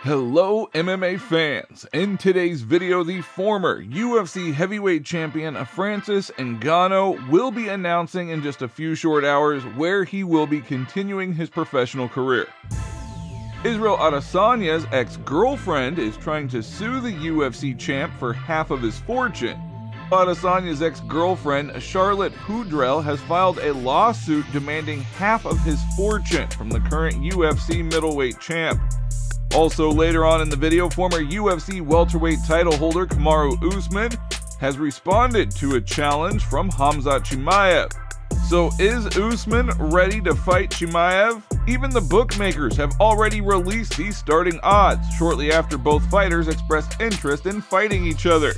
Hello MMA fans! In today's video, the former UFC heavyweight champion Francis Ngannou will be announcing in just a few short hours where he will be continuing his professional career. Israel Adesanya's ex-girlfriend is trying to sue the UFC champ for half of his fortune. Adesanya's ex-girlfriend, Charlotte Poudrell, has filed a lawsuit demanding half of his fortune from the current UFC middleweight champ. Also later on in the video, former UFC welterweight title holder Kamaru Usman has responded to a challenge from Khamzat Chimaev. So is Usman ready to fight Chiamev? Even the bookmakers have already released these starting odds shortly after both fighters expressed interest in fighting each other.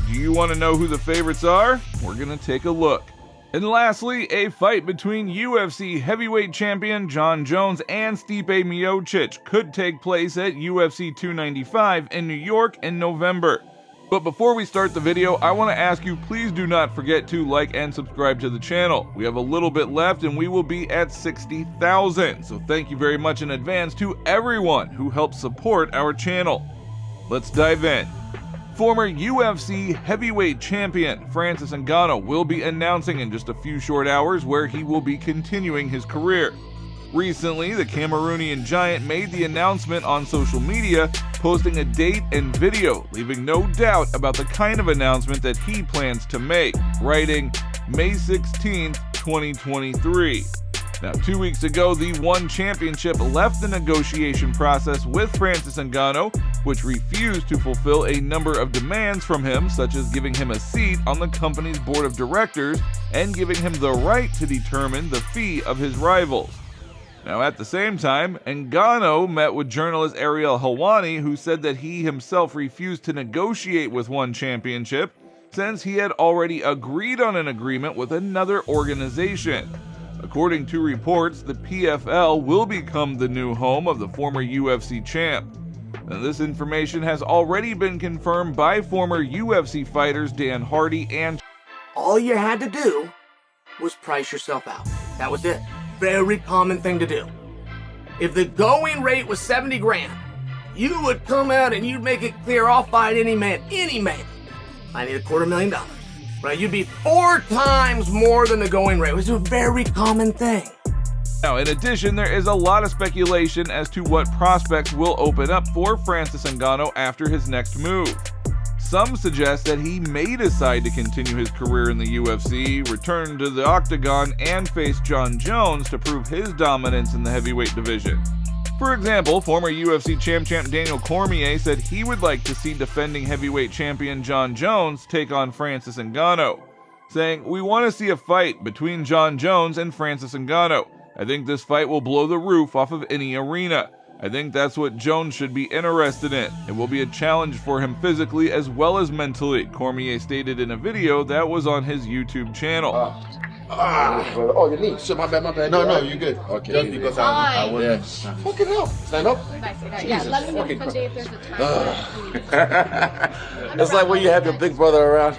Do you want to know who the favorites are? We're going to take a look. And lastly, a fight between UFC heavyweight champion Jon Jones and Stipe Miocic could take place at UFC 295 in New York in November. But before we start the video, I want to ask you, please do not forget to like and subscribe to the channel. We have a little bit left and we will be at 60,000. So thank you very much in advance to everyone who helps support our channel. Let's dive in. Former UFC heavyweight champion Francis Ngannou will be announcing in just a few short hours where he will be continuing his career. Recently, the Cameroonian giant made the announcement on social media, posting a date and video, leaving no doubt about the kind of announcement that he plans to make, writing May 16, 2023. Now, 2 weeks ago, the ONE Championship left the negotiation process with Francis Ngannou, which refused to fulfill a number of demands from him, such as giving him a seat on the company's board of directors and giving him the right to determine the fee of his rivals. Now, at the same time, Ngannou met with journalist Ariel Helwani, who said that he himself refused to negotiate with ONE Championship since he had already agreed on an agreement with another organization. According to reports, the PFL will become the new home of the former UFC champ. Now, this information has already been confirmed by former UFC fighters Dan Hardy and all you had to do was price yourself out. That was it. Very common thing to do. If the going rate was 70 grand, you would come out and you'd make it clear, I'll fight any man. I need $250,000. Right, you'd be 4 times more than the going rate. It was a very common thing. Now, in addition, there is a lot of speculation as to what prospects will open up for Francis Ngannou after his next move. Some suggest that he may decide to continue his career in the UFC, return to the octagon, and face Jon Jones to prove his dominance in the heavyweight division. For example, former UFC champ Daniel Cormier said he would like to see defending heavyweight champion Jon Jones take on Francis Ngannou, saying, "We want to see a fight between Jon Jones and Francis Ngannou. I think this fight will blow the roof off of any arena. I think that's what Jones should be interested in. It will be a challenge for him physically as well as mentally," Cormier stated in a video that was on his YouTube channel. Oh, your knee. So my bad. No, you're good. Okay. Just because I wouldn't. Fucking hell. Stand up. Yeah, let me know someday if there's a time. It's like when you have your big brother around.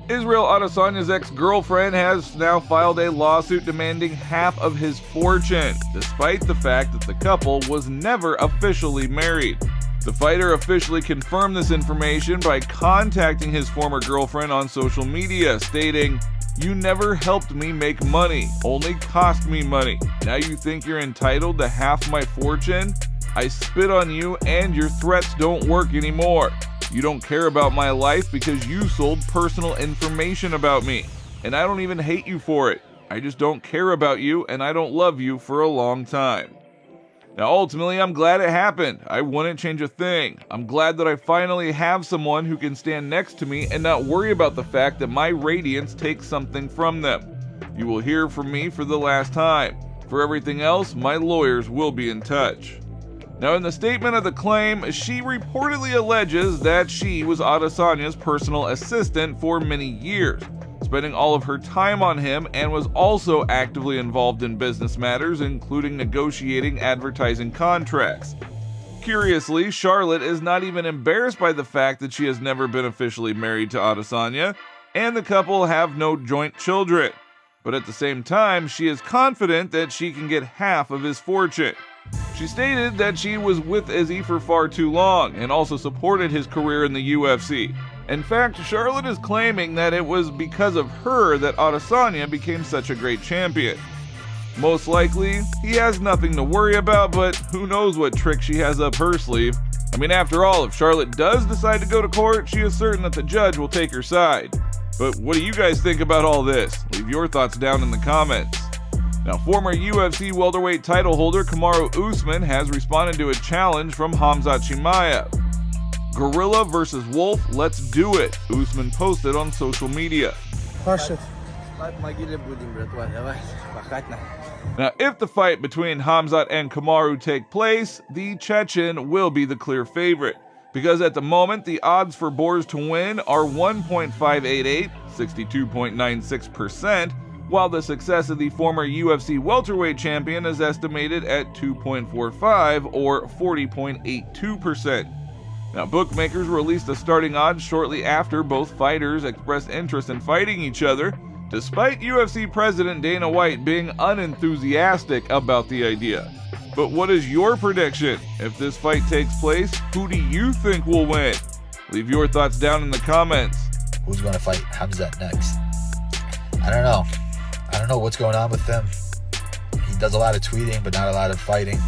Israel Adesanya's ex-girlfriend has now filed a lawsuit demanding half of his fortune, despite the fact that the couple was never officially married. The fighter officially confirmed this information by contacting his former girlfriend on social media, stating, "You never helped me make money, only cost me money. Now you think you're entitled to half my fortune? I spit on you and your threats don't work anymore. You don't care about my life because you sold personal information about me. And I don't even hate you for it. I just don't care about you and I don't love you for a long time." Now, ultimately, I'm glad it happened. I wouldn't change a thing. I'm glad that I finally have someone who can stand next to me and not worry about the fact that my radiance takes something from them. You will hear from me for the last time. For everything else, my lawyers will be in touch. Now, in the statement of the claim, she reportedly alleges that she was Adesanya's personal assistant for many years, spending all of her time on him, and was also actively involved in business matters, including negotiating advertising contracts. Curiously, Charlotte is not even embarrassed by the fact that she has never been officially married to Adesanya, and the couple have no joint children. But at the same time, she is confident that she can get half of his fortune. She stated that she was with Izzy for far too long and also supported his career in the UFC. In fact, Charlotte is claiming that it was because of her that Adesanya became such a great champion. Most likely, he has nothing to worry about, but who knows what trick she has up her sleeve. I mean, after all, if Charlotte does decide to go to court, she is certain that the judge will take her side. But what do you guys think about all this? Leave your thoughts down in the comments. Now, former UFC welterweight title holder Kamaru Usman has responded to a challenge from Khamzat Chimaev. Gorilla versus Wolf, let's do it, Usman posted on social media. Now, if the fight between Khamzat and Kamaru take place, the Chechen will be the clear favorite, because at the moment the odds for Boers to win are 1.588, 62.96%, while the success of the former UFC welterweight champion is estimated at 2.45 or 40.82%. Now, Bookmakers released the starting odds shortly after both fighters expressed interest in fighting each other, despite UFC President Dana White being unenthusiastic about the idea. But what is your prediction? If this fight takes place, who do you think will win? Leave your thoughts down in the comments. Who's going to fight Khamzat next? I don't know. I don't know what's going on with him. He does a lot of tweeting, but not a lot of fighting.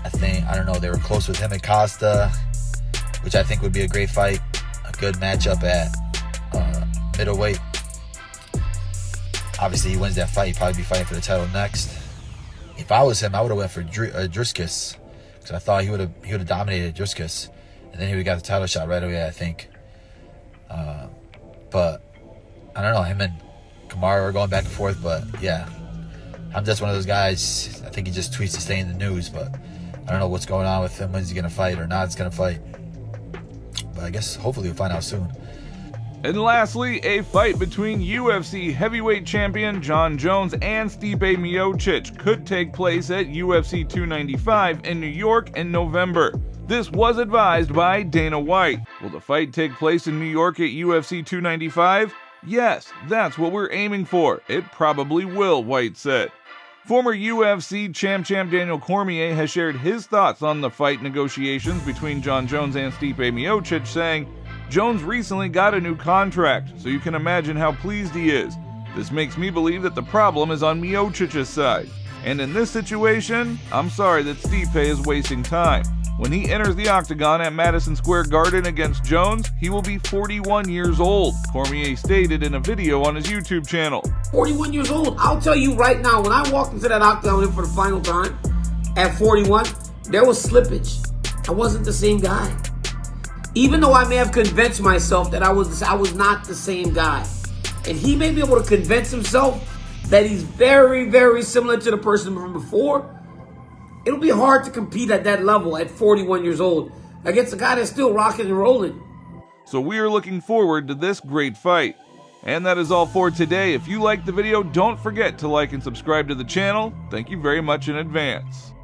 I don't know, they were close with him and Costa, which I think would be a great fight, a good matchup at middleweight. Obviously, he wins that fight, he'd probably be fighting for the title next. If I was him, I would have went for Druskus, because I thought he would have dominated Druskus, and then he would have got the title shot right away, I think. But I don't know, him and Kamaru are going back and forth, but yeah, I'm just one of those guys. I think he just tweets to stay in the news, but I don't know what's going on with him, when's he going to fight or not going to fight. But I guess hopefully we'll find out soon. And lastly, a fight between UFC heavyweight champion Jon Jones and Stipe Miocic could take place at UFC 295 in New York in November. This was advised by Dana White. Will the fight take place in New York at UFC 295? Yes, that's what we're aiming for. It probably will, White said. Former UFC champ Daniel Cormier has shared his thoughts on the fight negotiations between Jon Jones and Stipe Miocic, saying, Jones recently got a new contract, so you can imagine how pleased he is. This makes me believe that the problem is on Miocic's side. And in this situation, I'm sorry that Stipe is wasting time. When he enters the octagon at Madison Square Garden against Jones, he will be 41 years old, Cormier stated in a video on his YouTube channel. 41 years old. I'll tell you right now, when I walked into that octagon for the final time at 41, there was slippage. I wasn't the same guy. Even though I may have convinced myself that I was not the same guy. And he may be able to convince himself that he's very, very similar to the person from before. It'll be hard to compete at that level at 41 years old against a guy that's still rocking and rolling. So we are looking forward to this great fight. And that is all for today. If you liked the video, don't forget to like and subscribe to the channel. Thank you very much in advance.